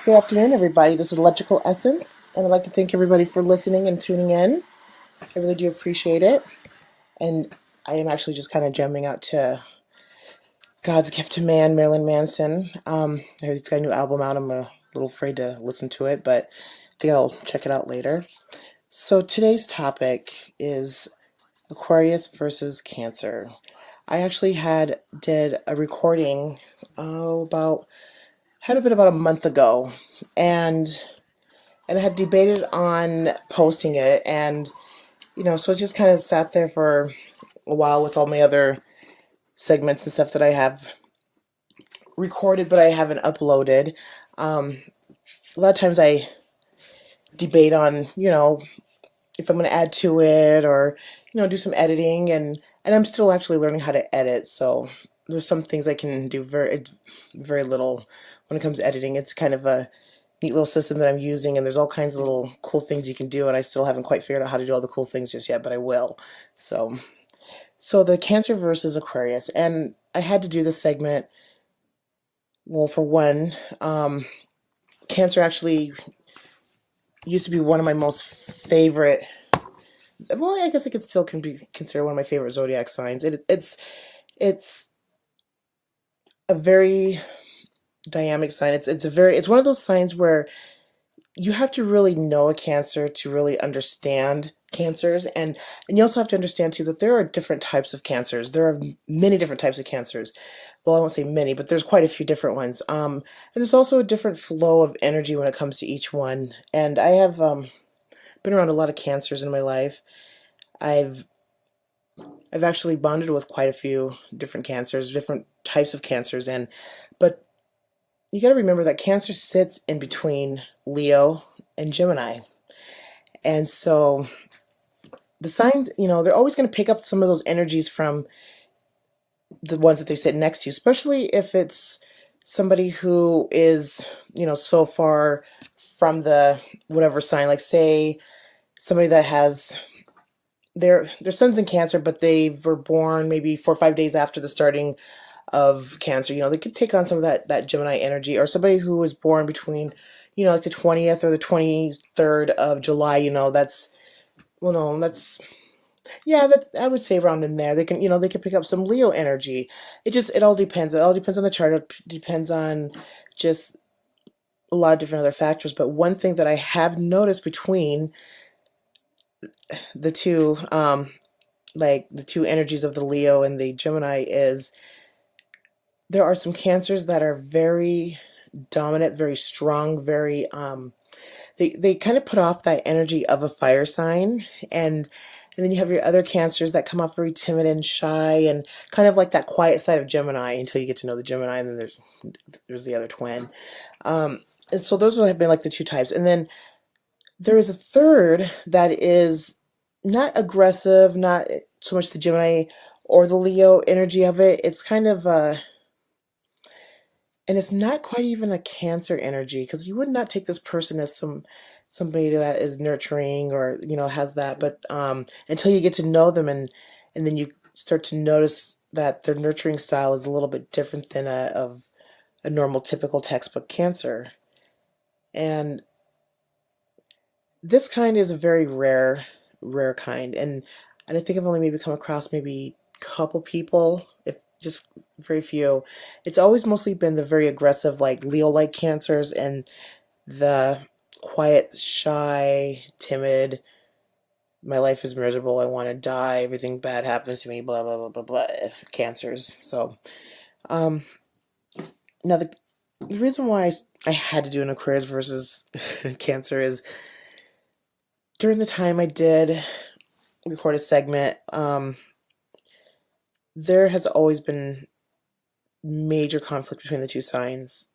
Good afternoon, everybody. This is Electrical Essence, and I'd like to thank everybody for listening and tuning in. I really do appreciate it. And I am actually just kind of jamming out to God's Gift to Man, Marilyn Manson. I heard he's got a new album out. I'm a little afraid to listen to it, but I think I'll check it out later. So today's topic is Aquarius versus Cancer. I actually did a recording about a month ago, and I had debated on posting it, and so it's just kind of sat there for a while with all my other segments and stuff that I have recorded, but I haven't uploaded. A lot of times I debate on, if I'm going to add to it or, do some editing, and I'm still actually learning how to edit, so there's some things I can do very little when it comes to editing. It's kind of a neat little system that I'm using, and there's all kinds of little cool things you can do, and I still haven't quite figured out how to do all the cool things just yet, but I will. So the Cancer versus Aquarius, and I had to do this segment. Well, for one, Cancer actually used to be one of my most favorite. Well, I guess it could still can be considered one of my favorite zodiac signs. It's a very dynamic sign. It's one of those signs where you have to really know a Cancer to really understand Cancers, and you also have to understand too that there are different types of Cancers. There are many different types of Cancers. Well, I won't say many, but there's quite a few different ones. And there's also a different flow of energy when it comes to each one. And I have been around a lot of Cancers in my life. I've actually bonded with quite a few different Cancers, different types of Cancers, but you got to remember that Cancer sits in between Leo and Gemini. And so the signs, they're always going to pick up some of those energies from the ones that they sit next to, especially if it's somebody who is, so far from the whatever sign, like say somebody that has their sun's in Cancer, but they were born maybe 4 or 5 days after the starting of Cancer. They could take on some of that Gemini energy, or somebody who was born between, like the 20th or the 23rd of July. That's, well, no, that's, yeah, that's, I would say around in there. They can pick up some Leo energy. It all depends. It all depends on the chart. It depends on just a lot of different other factors. But one thing that I have noticed between the two, like the two energies of the Leo and the Gemini, is there are some Cancers that are very dominant, very strong, very they kind of put off that energy of a fire sign, and then you have your other Cancers that come off very timid and shy and kind of like that quiet side of Gemini until you get to know the Gemini, and then there's the other twin. And so those have been like the two types, and then there is a third that is not aggressive, not so much the Gemini or the Leo energy of it. It's kind of and it's not quite even a Cancer energy, because you would not take this person as somebody that is nurturing or has that, but until you get to know them, and then you start to notice that their nurturing style is a little bit different than a normal typical textbook Cancer. And this kind is a very rare kind, and I think I've only maybe come across maybe a couple people, if just very few. It's always mostly been the very aggressive, like Leo-like Cancers, and the quiet, shy, timid, my life is miserable, I want to die, everything bad happens to me, blah blah blah blah blah, Cancers. So now the reason why I had to do an Aquarius versus Cancer is during the time I did record a segment, there has always been major conflict between the two signs.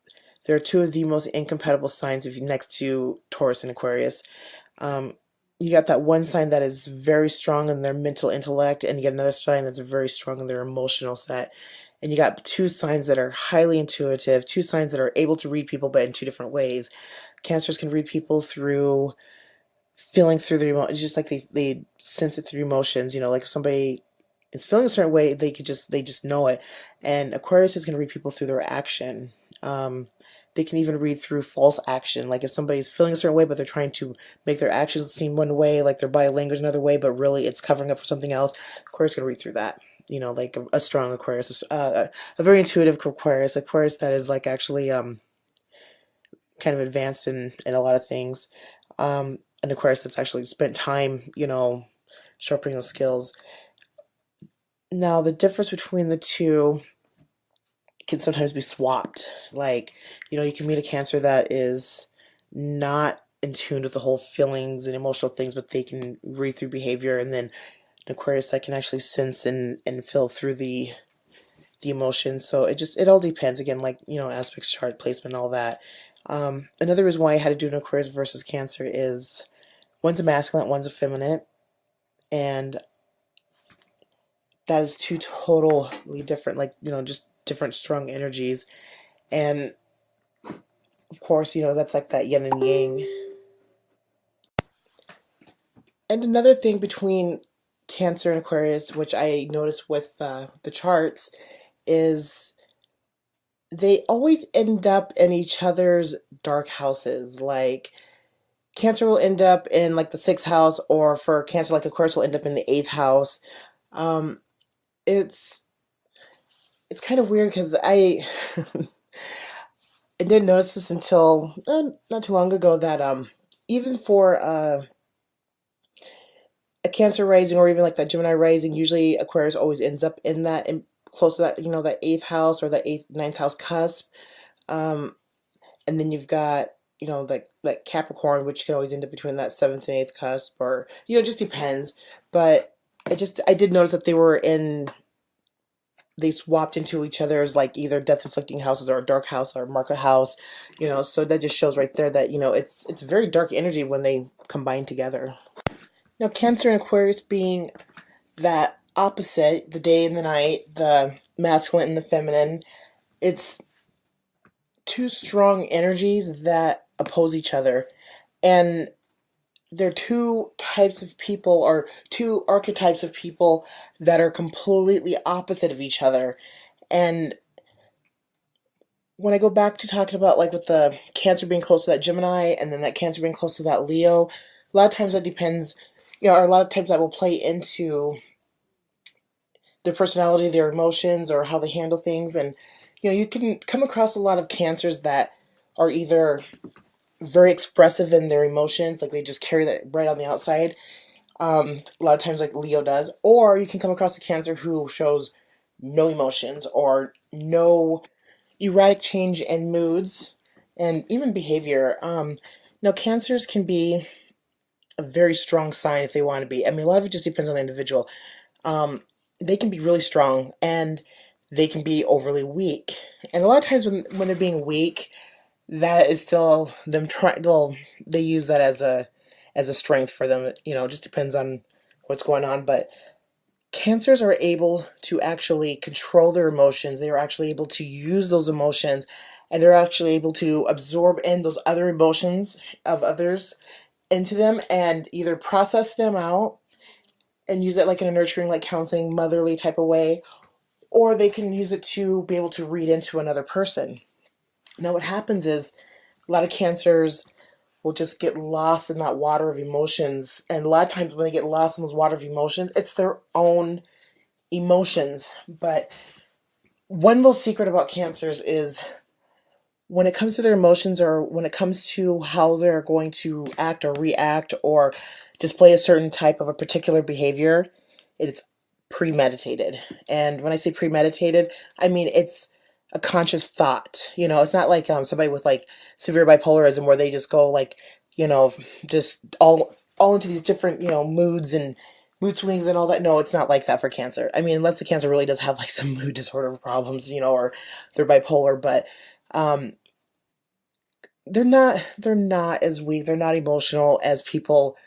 They're two of the most incompatible signs if you next to Taurus and Aquarius. You got that one sign that is very strong in their mental intellect, and you get another sign that's very strong in their emotional set. And you got two signs that are highly intuitive, two signs that are able to read people, but in two different ways. Cancers can read people through feeling through their emotions, just like they sense it through emotions. Like if somebody is feeling a certain way, they just know it. And Aquarius is going to read people through their action. they can even read through false action. Like if somebody's feeling a certain way, but they're trying to make their actions seem one way, like their body language another way, but really it's covering up for something else. Aquarius can read through that. You know, like a strong Aquarius, a very intuitive Aquarius that is like actually kind of advanced in a lot of things. An Aquarius that's actually spent time, you know, sharpening those skills. Now, the difference between the two can sometimes be swapped. Like, you know, you can meet a Cancer that is not in tune with the whole feelings and emotional things, but they can read through behavior, and then an Aquarius that can actually sense and feel through the emotions. So it all depends. Again, like, you know, aspects, chart placement, all that. Another reason why I had to do an Aquarius versus Cancer is one's a masculine, one's a feminine, and that is two totally different, like, you know, just different strong energies. And of course, you know, that's like that yin and yang. And another thing between Cancer and Aquarius, which I noticed with the charts, is they always end up in each other's dark houses. Like Cancer will end up in like the 6th house, or for Cancer, like Aquarius will end up in the 8th house. Um, it's kind of weird because I I didn't notice this until not too long ago that even for a Cancer rising, or even like that Gemini rising, usually Aquarius always ends up in that, in close to that, you know, that 8th house or that 8th, 9th house cusp. Um, and then you've got, you know, like Capricorn, which can always end up between that 7th and 8th cusp, or, you know, it just depends. But I did notice that they swapped into each other's like either death inflicting houses or a dark house or a Marca house, you know. So that just shows right there that, you know, it's very dark energy when they combine together. Now, Cancer and Aquarius being that opposite, the day and the night, the masculine and the feminine, it's two strong energies that oppose each other. And they're two types of people, or two archetypes of people that are completely opposite of each other. And when I go back to talking about like with the Cancer being close to that Gemini, and then that Cancer being close to that Leo, a lot of times that depends, you know, or a lot of times that will play into their personality, their emotions, or how they handle things. And, you know, you can come across a lot of Cancers that are either very expressive in their emotions, like they just carry that right on the outside. A lot of times, like Leo does. Or you can come across a Cancer who shows no emotions or no erratic change in moods and even behavior. Now, Cancers can be a very strong sign if they want to be. I mean, a lot of it just depends on the individual. They can be really strong, and they can be overly weak. And a lot of times when they're being weak, that is still them trying. Well, they use that as a strength for them. You know, it just depends on what's going on. But Cancers are able to actually control their emotions. They are actually able to use those emotions, and they're actually able to absorb in those other emotions of others into them, and either process them out and use it like in a nurturing, like counseling, motherly type of way, or they can use it to be able to read into another person. Now, what happens is a lot of Cancers will just get lost in that water of emotions. And a lot of times when they get lost in those water of emotions, it's their own emotions. But one little secret about Cancers is when it comes to their emotions, or when it comes to how they're going to act or react or display a certain type of a particular behavior, it's premeditated. And when I say premeditated, I mean it's a conscious thought. You know, it's not like somebody with like severe bipolarism where they just go like, you know, just all into these different, you know, moods and mood swings and all that. No, it's not like that for Cancer. I mean, unless the Cancer really does have like some mood disorder problems, you know, or they're bipolar. But they're not as weak. They're not emotional as people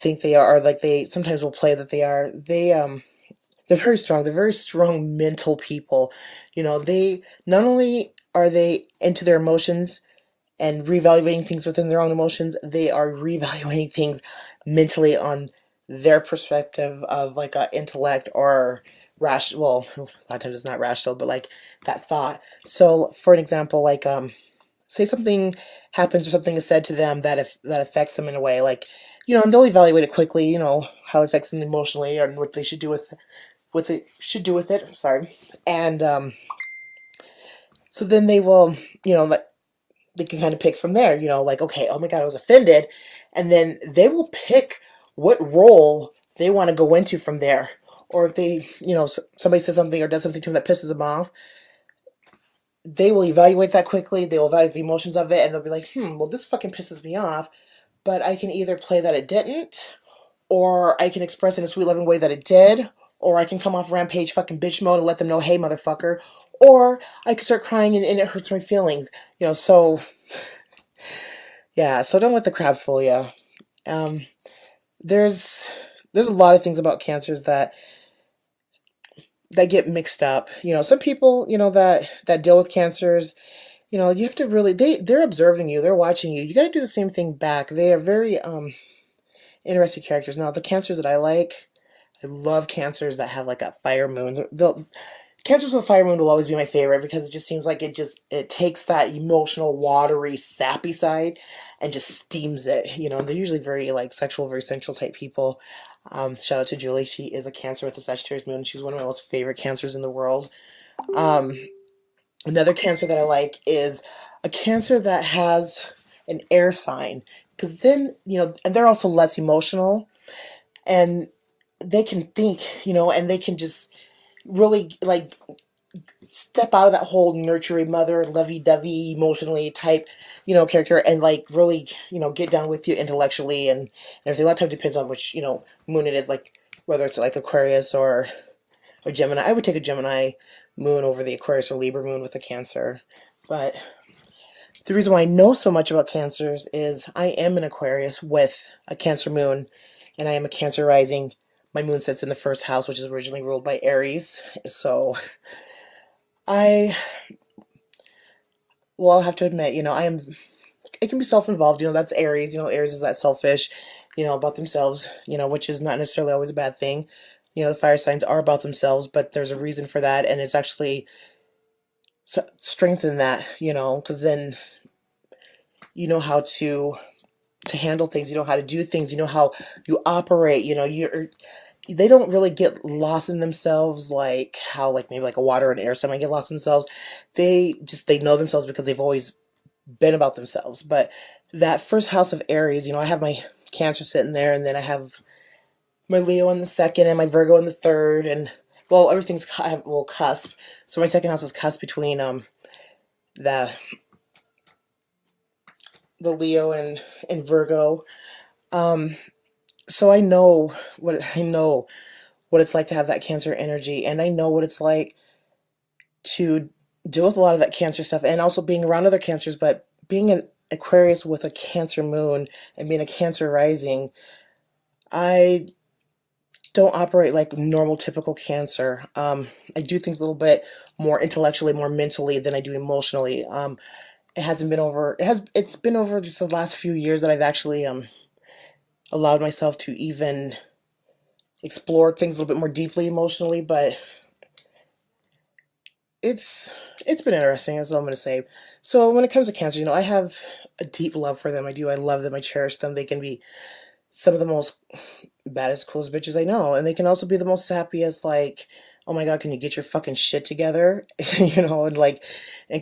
think they are. Or like they sometimes will play that they are. They're very strong. They're very strong mental people. You know, they not only are they into their emotions and reevaluating things within their own emotions, they are reevaluating things mentally on their perspective of like a intellect or rational. Well, a lot of times it's not rational, but like that thought. So, for an example, like say something happens or something is said to them that if that affects them in a way, like, and they'll evaluate it quickly, how it affects them emotionally and what they should do with it. Sorry. And so then they will, like, they can kind of pick from there, like, okay, oh my God, I was offended. And then they will pick what role they want to go into from there. Or if they, somebody says something or does something to them that pisses them off, they will evaluate that quickly. They will evaluate the emotions of it, and they'll be like, well, this fucking pisses me off, but I can either play that it didn't, or I can express in a sweet, loving way that it did, or I can come off rampage fucking bitch mode and let them know, hey, motherfucker, or I can start crying and it hurts my feelings. So, yeah, so don't let the crowd fool you. Um, there's a lot of things about cancers that get mixed up. Some people, that deal with cancers, you have to really, they're observing you, they're watching you. You got to do the same thing back. They are very interesting characters. Now, the cancers that I like, I love cancers that have like a fire moon. Cancers with a fire moon will always be my favorite because it just seems like it takes that emotional, watery, sappy side and just steams it. They're usually very like sexual, very sensual type people. Shout out to Julie. She is a Cancer with a Sagittarius moon. She's one of my most favorite cancers in the world. Another Cancer that I like is a Cancer that has an air sign, because then, and they're also less emotional, and they can think, and they can just really like step out of that whole nurturing mother, lovey-dovey, emotionally type, character, and like really, get down with you intellectually and everything. A lot of times depends on which, moon it is, like whether it's like Aquarius or Gemini. I would take a Gemini moon over the Aquarius or Libra moon with a Cancer. But the reason why I know so much about Cancers is I am an Aquarius with a Cancer moon, and I am a Cancer rising. My moon sits in the first house, which is originally ruled by Aries. So I I'll have to admit, it can be self-involved, that's Aries, Aries is that selfish, about themselves, which is not necessarily always a bad thing. The fire signs are about themselves, but there's a reason for that, and it's actually strengthen that, because then you know how to handle things, you know how to do things, you know how you operate, they don't really get lost in themselves like how like maybe like a water and air sign might get lost in themselves. They know themselves because they've always been about themselves. But that first house of Aries, I have my Cancer sitting there, and then I have my Leo in the second and my Virgo in the third, and well, everything's cusp. So my second house is cusp between the Leo and Virgo. So I know what it's like to have that Cancer energy, and I know what it's like to deal with a lot of that Cancer stuff, and also being around other Cancers. But being an Aquarius with a Cancer moon and being a Cancer rising, I don't operate like normal, typical Cancer. I do things a little bit more intellectually, more mentally than I do emotionally. It's been over just the last few years that I've actually allowed myself to even explore things a little bit more deeply emotionally, but it's been interesting, is all I'm going to say. So when it comes to Cancer, I have a deep love for them. I do. I love them. I cherish them. They can be some of the most baddest, coolest bitches I know, and they can also be the most happiest, like, oh my God, can you get your fucking shit together? And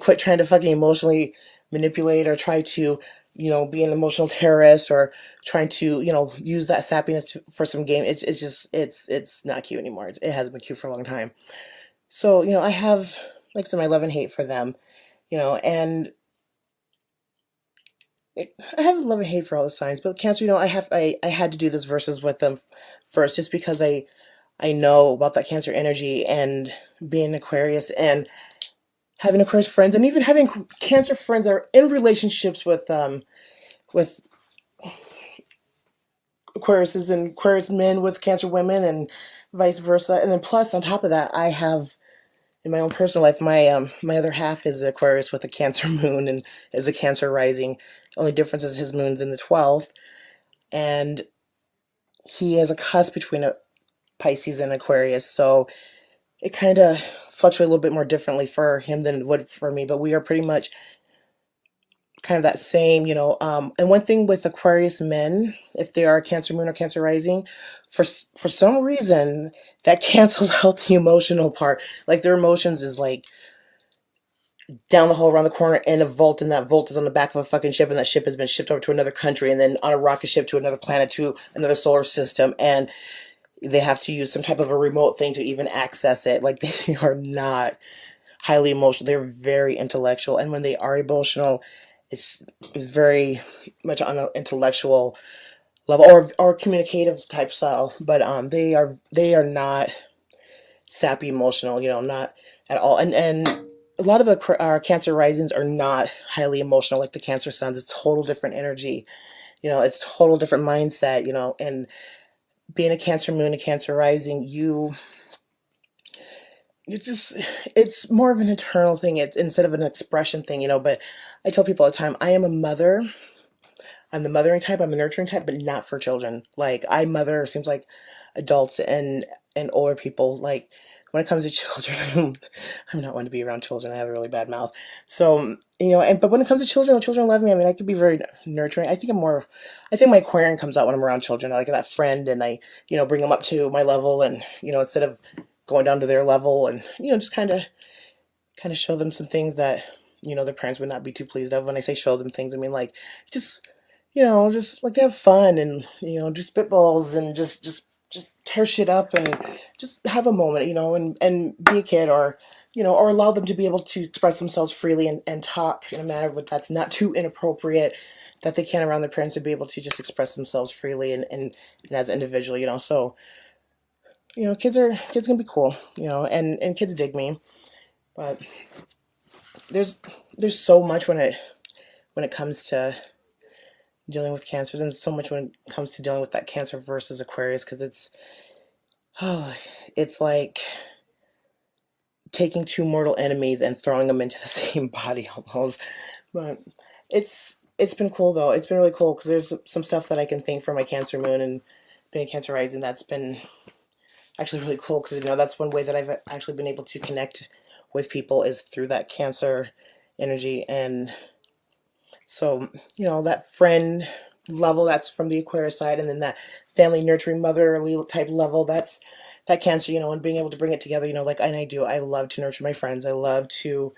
quit trying to fucking emotionally manipulate or try to, be an emotional terrorist or trying to, use that sappiness for some game. It's not cute anymore. It hasn't been cute for a long time. So, I have, like, some love and hate for them, and I have love and hate for all the signs. But Cancer, I had to do this verses with them first, just because I know about that Cancer energy and being Aquarius and having Aquarius friends, and even having Cancer friends that are in relationships with Aquariuses and Aquarius men with Cancer women and vice versa. And then plus on top of that, I have in my own personal life, my other half is Aquarius with a Cancer moon and is a Cancer rising. Only difference is his moon's in the 12th, and he has a cusp between a Pisces and Aquarius, so it kind of fluctuates a little bit more differently for him than it would for me. But we are pretty much kind of that same, and one thing with Aquarius men, if they are Cancer moon or Cancer rising, for some reason that cancels out the emotional part. Like their emotions is like down the hall around the corner in a vault, and that vault is on the back of a fucking ship, and that ship has been shipped over to another country, and then on a rocket ship to another planet, to another solar system, and they have to use some type of a remote thing to even access it. Like they are not highly emotional. They're very intellectual, and when they are emotional, it's very much on an intellectual level, or communicative type style. But they are not sappy emotional. Not at all. And a lot of the Cancer risings are not highly emotional like the Cancer suns. It's total different energy. It's total different mindset. And being a Cancer moon, a Cancer rising, you just, it's more of an internal thing. It's instead of an expression thing. But I tell people all the time, I am a mother. I'm the mothering type, I'm a nurturing type, but not for children. Like I mother seems like adults and older people. Like when it comes to children, I'm not one to be around children. I have a really bad mouth. So, but when it comes to children, children love me. I mean, I could be very nurturing. I think my Aquarian comes out when I'm around children. I like that friend, and I, bring them up to my level, and, instead of going down to their level, and, just kind of show them some things that, their parents would not be too pleased of. When I say show them things, I mean like just, just like have fun, and, do spitballs, and just tear shit up, and just have a moment, and be a kid, or, or allow them to be able to express themselves freely, and talk in a manner that's not too inappropriate, that they can around their parents, to be able to just express themselves freely, and as an individual, so, kids can be cool, and kids dig me. But there's so much when it comes to dealing with cancers, and so much when it comes to dealing with that Cancer versus Aquarius, because oh, it's like taking two mortal enemies and throwing them into the same body almost. But it's been cool though. It's been really cool because there's some stuff that I can think for my Cancer moon and being Cancer rising, that's been actually really cool, because that's one way that I've actually been able to connect with people, is through that Cancer energy. And so, that friend level, that's from the Aquarius side, and then that family nurturing motherly type level, that's that Cancer, and being able to bring it together, like, and I do. I love to nurture my friends. I love to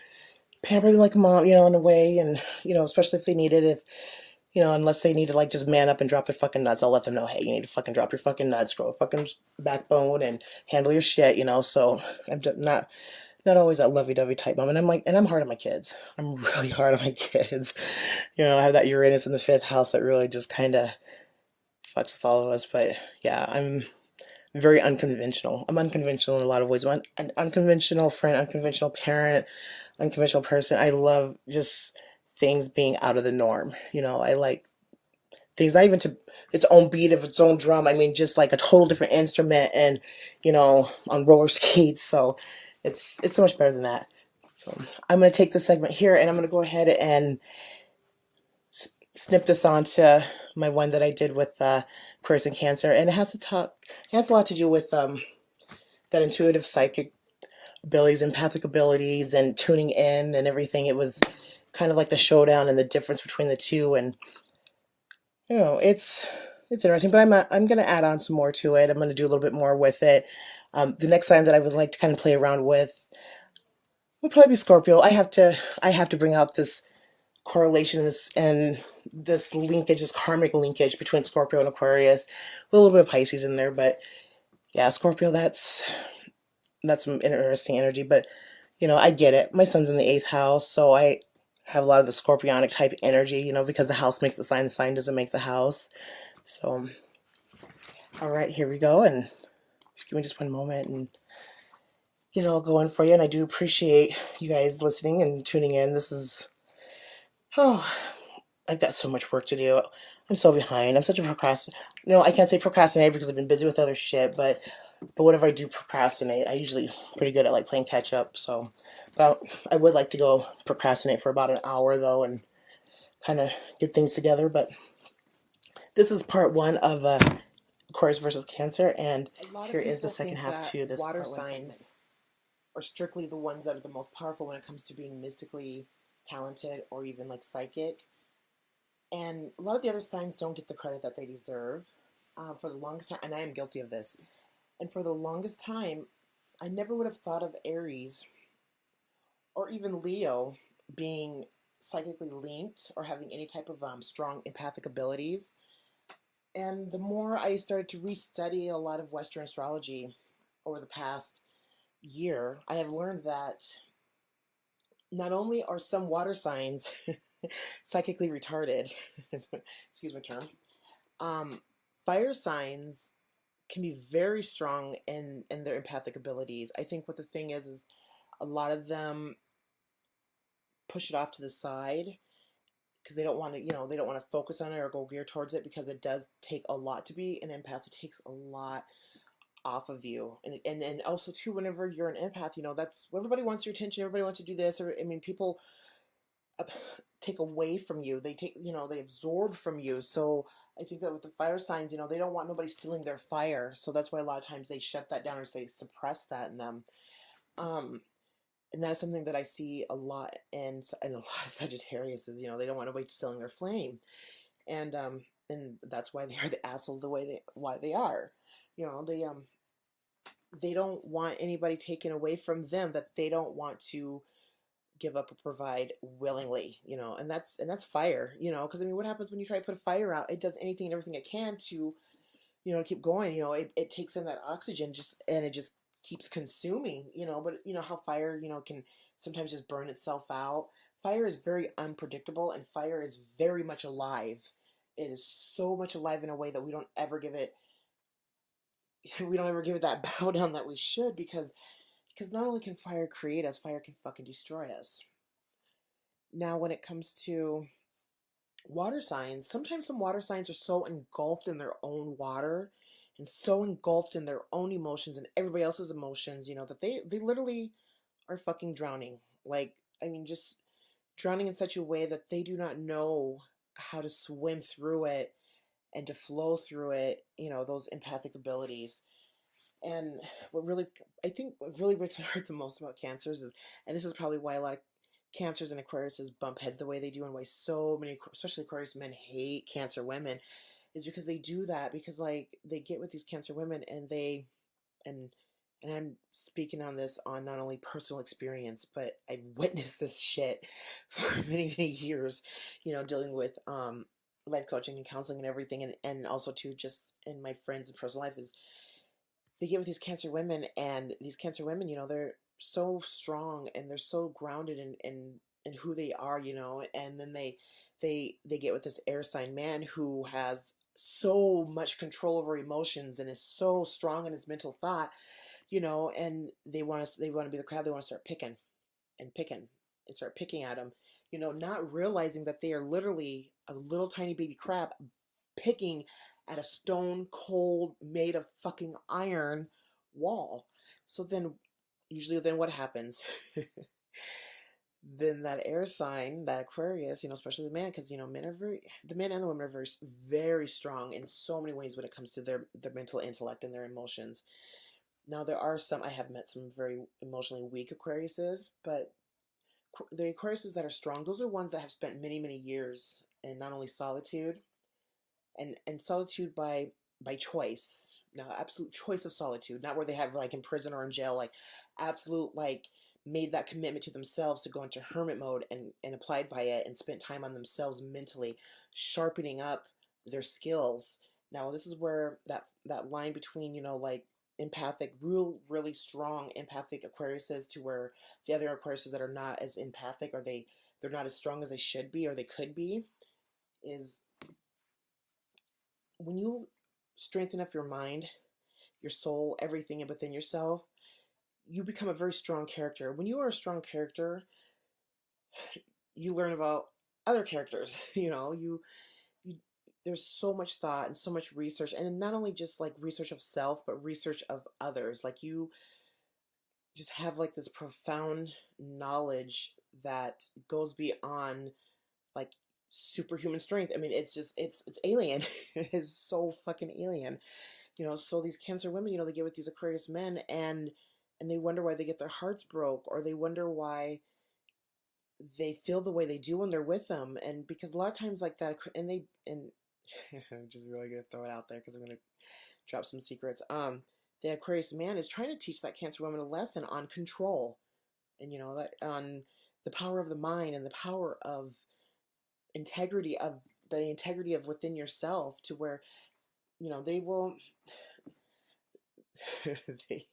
pamper them like a mom, in a way, and, especially if they need it, if, unless they need to, like, just man up and drop their fucking nuts, I'll let them know, hey, you need to fucking drop your fucking nuts, grow a fucking backbone, and handle your shit, so I'm not always that lovey-dovey type mom. And I'm hard on my kids. I'm really hard on my kids. I have that Uranus in the fifth house that really just kind of fucks with all of us. But yeah, I'm very unconventional. I'm unconventional in a lot of ways. I'm an unconventional friend, unconventional parent, unconventional person. I love just things being out of the norm. I like things not even to its own beat of its own drum. I mean, just like a total different instrument, and, on roller skates. So it's so much better than that. So I'm going to take this segment here, and I'm going to go ahead and snip this onto my one that I did with Aquarius and Cancer, and it has a lot to do with that intuitive psychic abilities, empathic abilities, and tuning in and everything. It was kind of like the showdown and the difference between the two, and it's interesting. But I'm going to add on some more to it. I'm going to do a little bit more with it. The next sign that I would like to kind of play around with would probably be Scorpio. I have to bring out this correlation, this linkage, this karmic linkage between Scorpio and Aquarius, with a little bit of Pisces in there. But yeah, Scorpio, that's some interesting energy. But I get it. My son's in the eighth house, so I have a lot of the scorpionic type energy, because the house makes the sign doesn't make the house. So, all right, here we go. And give me just one moment, and I'll go in for you. And I do appreciate you guys listening and tuning in. Oh, I've got so much work to do. I'm so behind. I'm such a procrastinator. No, I can't say procrastinator because I've been busy with other shit, but whenever I do procrastinate, I usually pretty good at like playing catch up. So, but I would like to go procrastinate for about an hour though, and kind of get things together. But this is part one of Aquarius versus Cancer, and here is the second half to this water signs are strictly the ones that are the most powerful when it comes to being mystically talented, or even like psychic. And a lot of the other signs don't get the credit that they deserve. For the longest time, and I am guilty of this, and for the longest time, I never would have thought of Aries or even Leo being psychically linked or having any type of strong empathic abilities. And the more I started to restudy a lot of Western astrology over the past year, I have learned that not only are some water signs psychically retarded, excuse my term, fire signs can be very strong in their empathic abilities. I think what the thing is a lot of them push it off to the side because they don't want to, they don't want to focus on it or go gear towards it, because it does take a lot to be an empath. It takes a lot off of you, and also too, whenever you're an empath, that's everybody wants your attention. Everybody wants to do this, or people take away from you. They take, they absorb from you. So I think that with the fire signs, they don't want nobody stealing their fire. So that's why a lot of times they shut that down or they suppress that in them. And that is something that I see a lot in a lot of Sagittarius is, they don't want nobody stealing their flame. And that's why they are the assholes why they are. They don't want anybody taken away from them that they don't want to give up or provide willingly, and that's fire, because what happens when you try to put a fire out? It does anything and everything it can to, keep going. It takes in that oxygen and it just keeps consuming, but how fire, can sometimes just burn itself out. Fire is very unpredictable, and fire is very much alive. It is so much alive in a way that we don't ever give it that bow down that we should, because not only can fire create us, fire can fucking destroy us. Now, when it comes to water signs, sometimes some water signs are so engulfed in their own water and so engulfed in their own emotions and everybody else's emotions, that they literally are fucking drowning. Just drowning in such a way that they do not know how to swim through it and to flow through it, those empathic abilities. And I think what really breaks my heart the most about cancers is, and this is probably why a lot of cancers and Aquariuses bump heads the way they do, and why so many, especially Aquarius men, hate Cancer women, is because they do that, because they get with these Cancer women and and I'm speaking on this on not only personal experience, but I've witnessed this shit for many, many years, dealing with life coaching and counseling and everything, and also too just in my friends and personal life, is they get with these Cancer women, and these Cancer women, they're so strong and they're so grounded in who they are, and then they get with this air sign man who has so much control over emotions and is so strong in his mental thought, and they want to be the crowd. They want to start picking and start picking at him, not realizing that they are literally a little tiny baby crab picking at a stone cold, made of fucking iron wall. So then, usually what happens? Then that air sign, that Aquarius, especially the man, because, the men and the women are very, very strong in so many ways when it comes to their mental intellect and their emotions. Now, I have met some very emotionally weak Aquariuses, but the Aquariuses that are strong, those are ones that have spent many, many years in not only solitude, and solitude by choice. Now, absolute choice of solitude, not where they have in prison or in jail, absolute made that commitment to themselves to go into hermit mode and applied by it and spent time on themselves mentally, sharpening up their skills. Now, this is where that line between, empathic, really strong empathic Aquariuses to where the other Aquariuses that are not as empathic, or they're not as strong as they should be or they could be, is when you strengthen up your mind, your soul, everything within yourself, you become a very strong character. When you are a strong character, you learn about other characters. There's so much thought and so much research, and not only just research of self, but research of others. You just have this profound knowledge that goes beyond superhuman strength. It's alien. It is so fucking alien. So these Cancer women, they get with these Aquarius men, and they wonder why they get their hearts broke, or they wonder why they feel the way they do when they're with them. And because a lot of times like that, and I'm just really gonna throw it out there because I'm gonna drop some secrets. The Aquarius man is trying to teach that Cancer woman a lesson on control, and that on the power of the mind and the power of integrity of the integrity of within yourself, to where they will they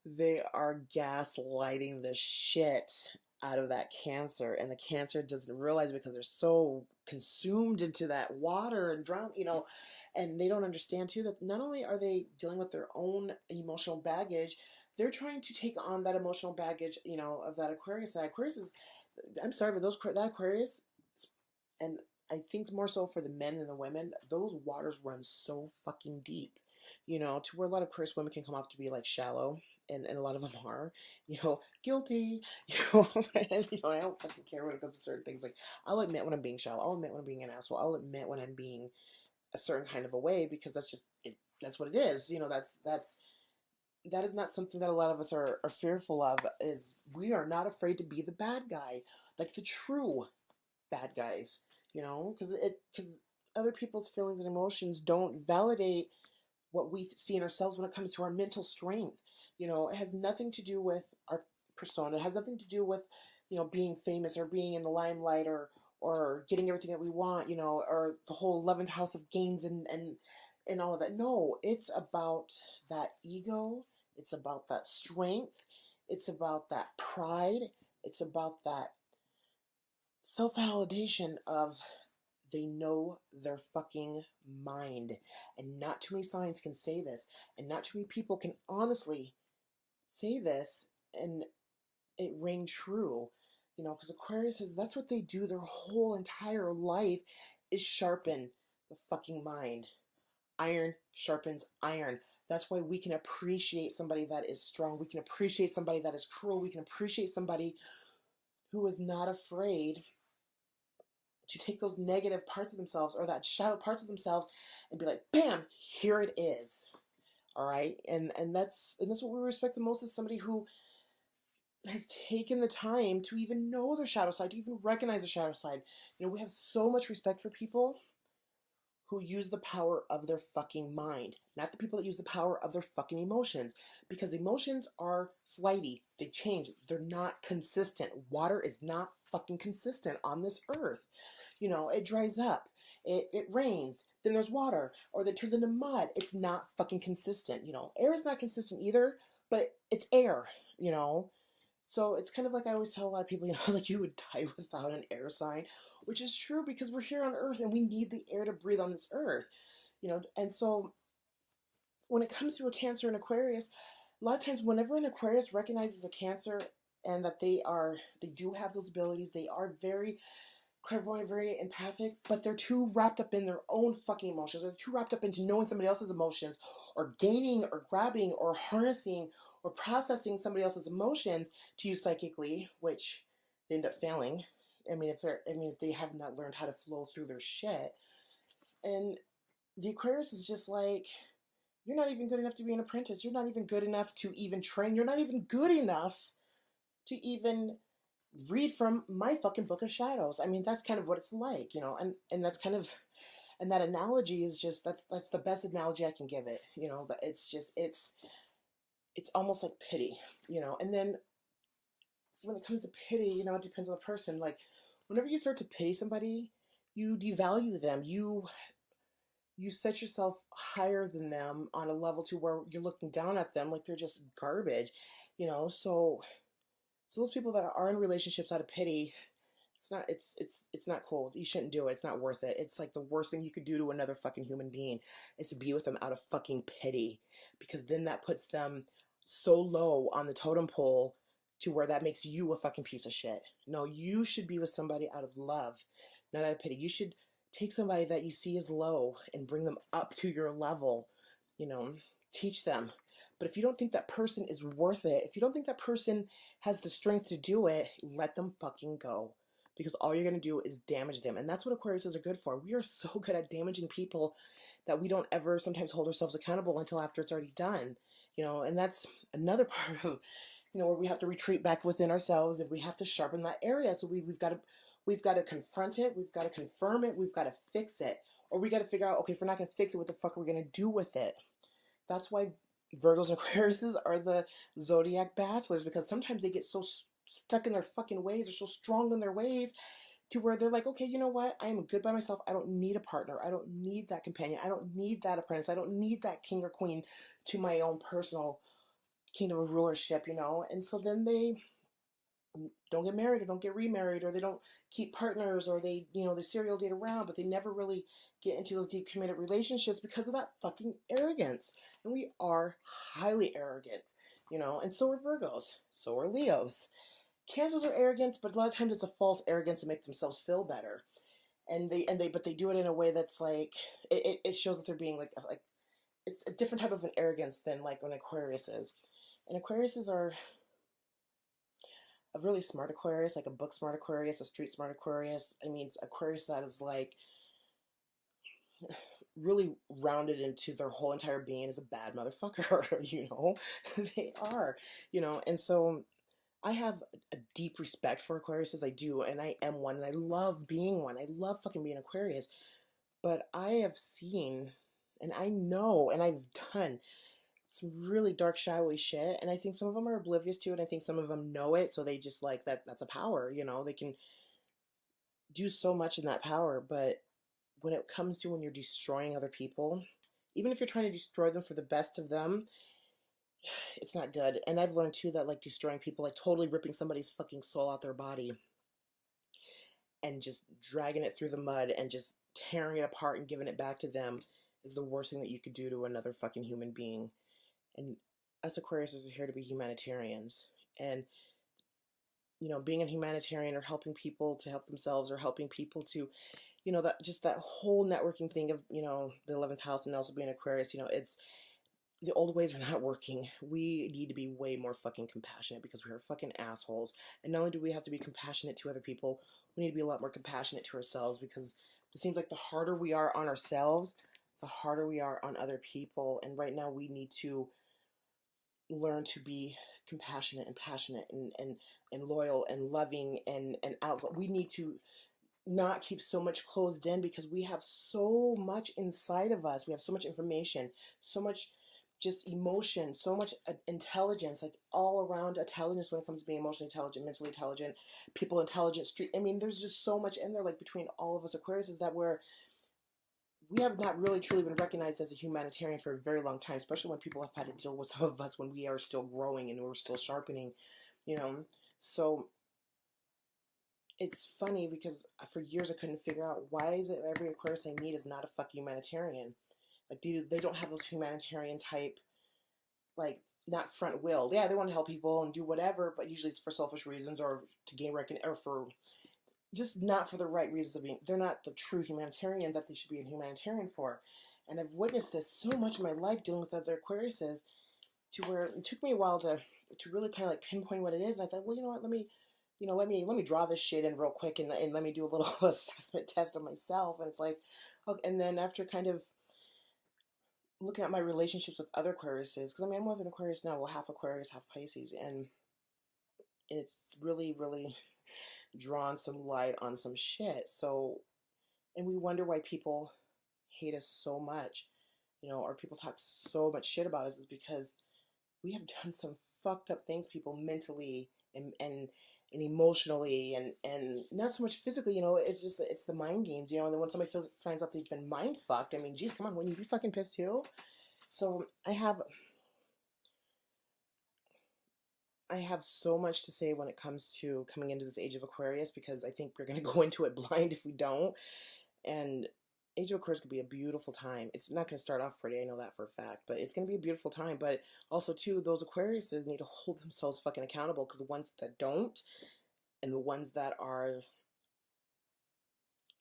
they are gaslighting the shit out of that Cancer, and the Cancer doesn't realize it because they're so consumed into that water and drown, and they don't understand too that not only are they dealing with their own emotional baggage, they're trying to take on that emotional baggage, of that Aquarius. That Aquarius is, I'm sorry, but that Aquarius, and I think more so for the men than the women, those waters run so fucking deep, to where a lot of Aquarius women can come off to be like shallow, and a lot of them are, guilty, and, I don't fucking care when it comes to certain things. Like, I'll admit when I'm being shallow, I'll admit when I'm being an asshole, I'll admit when I'm being a certain kind of a way, because that's just it. That's what it is. That is not something that a lot of us are fearful of. Is we are not afraid to be the bad guy, like the true bad guys, because other people's feelings and emotions don't validate what we see in ourselves when it comes to our mental strength. It has nothing to do with our persona. It has nothing to do with, being famous or being in the limelight, or getting everything that we want, or the whole 11th house of gains and all of that. No, it's about that ego. It's about that strength. It's about that pride. It's about that self-validation of they know their fucking mind. And not too many signs can say this. And not too many people can honestly say this and it ring true. Because Aquarius is, that's what they do their whole entire life, is sharpen the fucking mind. Iron sharpens iron. That's why we can appreciate somebody that is strong. We can appreciate somebody that is cruel. We can appreciate somebody who is not afraid to take those negative parts of themselves, or that shadow parts of themselves, and be like, bam, here it is. All right. And that's what we respect the most, is somebody who has taken the time to even know their shadow side, to even recognize the shadow side. We have so much respect for people who use the power of their fucking mind, not the people that use the power of their fucking emotions, because emotions are flighty. They change. They're not consistent. Water is not fucking consistent on this earth. It dries up. It rains. Then there's water, or it turns into mud. It's not fucking consistent. Air is not consistent either, but it's air, So it's kind of like I always tell a lot of people, like, you would die without an air sign, which is true, because we're here on Earth and we need the air to breathe on this Earth, And so when it comes to a Cancer and Aquarius, a lot of times whenever an Aquarius recognizes a Cancer, and that they do have those abilities, they are very clairvoyant, very empathic, but they're too wrapped up in their own fucking emotions. They're too wrapped up into knowing somebody else's emotions, or gaining, or grabbing, or harnessing, or processing somebody else's emotions to use psychically, which they end up failing. If they have not learned how to flow through their shit. And the Aquarius is just like, you're not even good enough to be an apprentice. You're not even good enough to even train. You're not even good enough to even read from my fucking book of shadows. That's kind of what it's like, and that's kind of, and that analogy is just, that's the best analogy I can give it, but it's just, it's almost like pity, and then when it comes to pity, it depends on the person. Like, whenever you start to pity somebody, you devalue them, you set yourself higher than them on a level to where you're looking down at them like they're just garbage, so those people that are in relationships out of pity, it's not cool. You shouldn't do it. It's not worth it. It's like the worst thing you could do to another fucking human being is to be with them out of fucking pity, because then that puts them so low on the totem pole to where that makes you a fucking piece of shit. No, you should be with somebody out of love, not out of pity. You should take somebody that you see as low and bring them up to your level, teach them. But if you don't think that person is worth it, if you don't think that person has the strength to do it, let them fucking go. Because all you're going to do is damage them. And that's what Aquariuses are good for. We are so good at damaging people that we don't ever sometimes hold ourselves accountable until after it's already done. And that's another part of, where we have to retreat back within ourselves, if we have to sharpen that area. So we've got to confront it, we've got to confirm it, we've got to fix it, or we got to figure out, okay, if we're not going to fix it, what the fuck are we going to do with it? That's why Virgos and Aquariuses are the zodiac bachelors, because sometimes they get so stuck in their fucking ways, they're so strong in their ways, to where they're like, okay, you know what? I am good by myself. I don't need a partner. I don't need that companion. I don't need that apprentice. I don't need that king or queen to my own personal kingdom of rulership, And so then they don't get married or don't get remarried, or they don't keep partners, or they serial date around, but they never really get into those deep committed relationships because of that fucking arrogance. And we are highly arrogant, and so are Virgos, so are Leos. Cancers are arrogant, but a lot of times it's a false arrogance to make themselves feel better. But they do it in a way that's like, it shows that they're being like it's a different type of an arrogance than like an Aquarius is. And Aquariuses are a really smart Aquarius, like a book smart Aquarius, a street smart Aquarius. I mean, it's Aquarius that is like really rounded into their whole entire being is a bad motherfucker, They are, and so I have a deep respect for Aquariuses. I do, and I am one, and I love being one. I love fucking being Aquarius. But I have seen, and I know, and I've done some really dark, shadowy shit, and I think some of them are oblivious to it. I think some of them know it, so they just like that. That's a power, They can do so much in that power, but when it comes to when you're destroying other people, even if you're trying to destroy them for the best of them, it's not good. And I've learned too that like destroying people, like totally ripping somebody's fucking soul out their body and just dragging it through the mud and just tearing it apart and giving it back to them, is the worst thing that you could do to another fucking human being. And us Aquarius are here to be humanitarians. And being a humanitarian, or helping people to help themselves, or helping people to, that whole networking thing of, the 11th house, and also being Aquarius, it's, the old ways are not working. We need to be way more fucking compassionate, because we are fucking assholes. And not only do we have to be compassionate to other people, we need to be a lot more compassionate to ourselves, because it seems like the harder we are on ourselves, the harder we are on other people. And right now we need to learn to be compassionate and passionate and loyal and loving and outgoing. We need to not keep so much closed in, because we have so much inside of us. We have so much information, so much just emotion, so much intelligence, like all around intelligence when it comes to being emotionally intelligent, mentally intelligent, people intelligent, street. I mean, there's just so much in there, like between all of us Aquariuses, that we have not really truly been recognized as a humanitarian for a very long time, especially when people have had to deal with some of us when we are still growing and we're still sharpening, So it's funny, because for years I couldn't figure out, why is it every Aquarius I meet is not a fucking humanitarian? Like, they don't have those humanitarian type, like, not front will. Yeah, they want to help people and do whatever, but usually it's for selfish reasons, or to gain recognition, or for just not for the right reasons of being. They're not the true humanitarian that they should be a humanitarian for. And I've witnessed this so much in my life dealing with other Aquariuses, to where it took me a while to really kind of like pinpoint what it is. And I thought, well, you know what, let me draw this shit in real quick, and let me do a little assessment test of myself. And it's like, okay. And then after kind of looking at my relationships with other Aquariuses, because I mean, I'm more than Aquarius now, well, half Aquarius, half Pisces, and it's really, really drawn some light on some shit. So, and we wonder why people hate us so much, or people talk so much shit about us, is because we have done some fucked up things, people, mentally and emotionally, and not so much physically. It's the mind games, and then when somebody finds out they've been mind fucked, I mean, geez, come on, wouldn't you be fucking pissed too? So I have so much to say when it comes to coming into this age of Aquarius, because I think we're going to go into it blind if we don't. And age of Aquarius could be a beautiful time. It's not going to start off pretty, I know that for a fact, but it's going to be a beautiful time. But also, too, those Aquariuses need to hold themselves fucking accountable, because the ones that don't, and the ones that are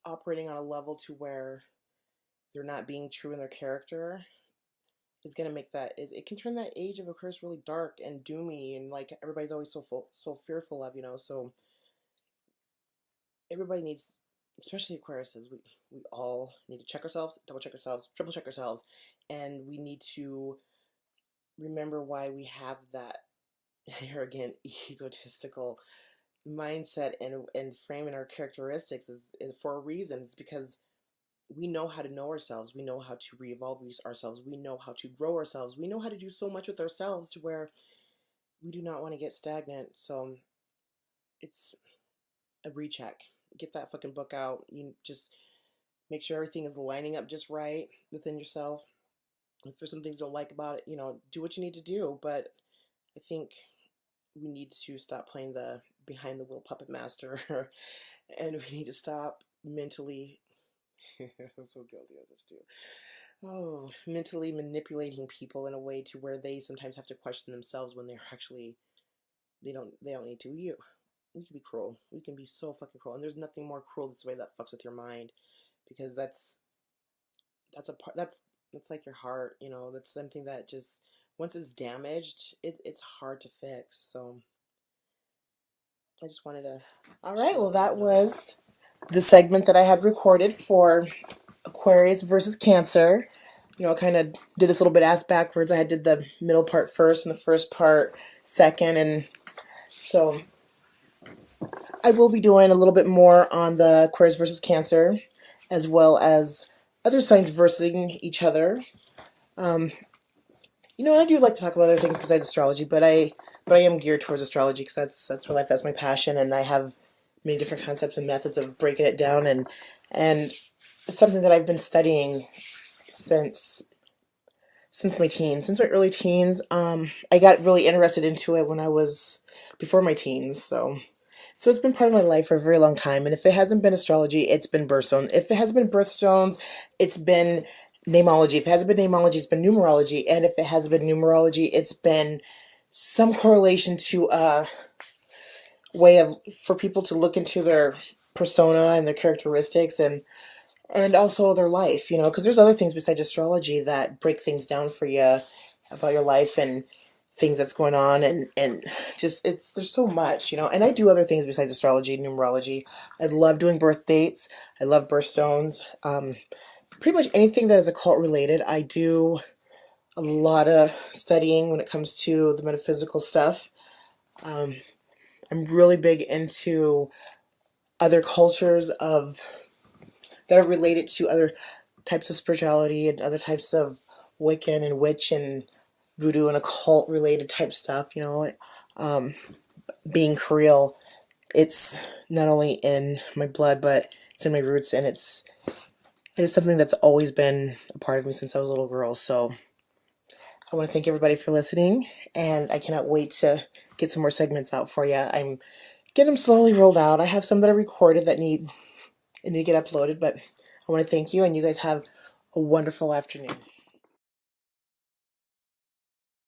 operating on a level to where they're not being true in their character, is going to make it can turn that age of Aquarius really dark and doomy, and like everybody's always so fearful of, so everybody needs, especially Aquariuses, we all need to check ourselves, double check ourselves, triple check ourselves, and we need to remember why we have that arrogant, egotistical mindset and frame in our characteristics is for a reason. It's because we know how to know ourselves. We know how to re-evolve ourselves. We know how to grow ourselves. We know how to do so much with ourselves to where we do not want to get stagnant. So it's a recheck. Get that fucking book out. You just make sure everything is lining up just right within yourself. If there's some things you don't like about it, do what you need to do. But I think we need to stop playing the behind the wheel puppet master and we need to stop mentally I'm so guilty of this too. Oh, mentally manipulating people in a way to where they sometimes have to question themselves when they're actually they don't need to. We can be cruel. We can be so fucking cruel, and there's nothing more cruel than somebody that fucks with your mind, because that's a part that's like your heart. That's something that just once it's damaged, it's hard to fix. So I just wanted to. All right, well, that was the segment that I had recorded for Aquarius versus Cancer. I kind of did this little bit ass backwards. I did the middle part first and the first part second, and so I will be doing a little bit more on the Aquarius versus Cancer, as well as other signs versus each other. I do like to talk about other things besides astrology, but I am geared towards astrology because that's my life, that's my passion, and I have many different concepts and methods of breaking it down, and it's something that I've been studying since my teens, since my early teens. I got really interested into it when I was before my teens, so it's been part of my life for a very long time. And if it hasn't been astrology, it's been birthstone. If it hasn't been birthstones, it's been namology. If it hasn't been namology, it's been numerology. And if it hasn't been numerology, it's been some correlation to a way for people to look into their persona and their characteristics and also their life, because there's other things besides astrology that break things down for you about your life and things that's going on, and just there's so much, and I do other things besides astrology and numerology. I love doing birth dates. I love birthstones. Pretty much anything that is occult related. I do a lot of studying when it comes to the metaphysical stuff. I'm really big into other cultures that are related to other types of spirituality and other types of Wiccan and witch and voodoo and occult related type stuff. Being Creole, it's not only in my blood, but it's in my roots, and it is something that's always been a part of me since I was a little girl. So I want to thank everybody for listening, and I cannot wait to get some more segments out for you. I'm getting them slowly rolled out. I have some that are recorded that need to get uploaded, but I want to thank you, and you guys have a wonderful afternoon.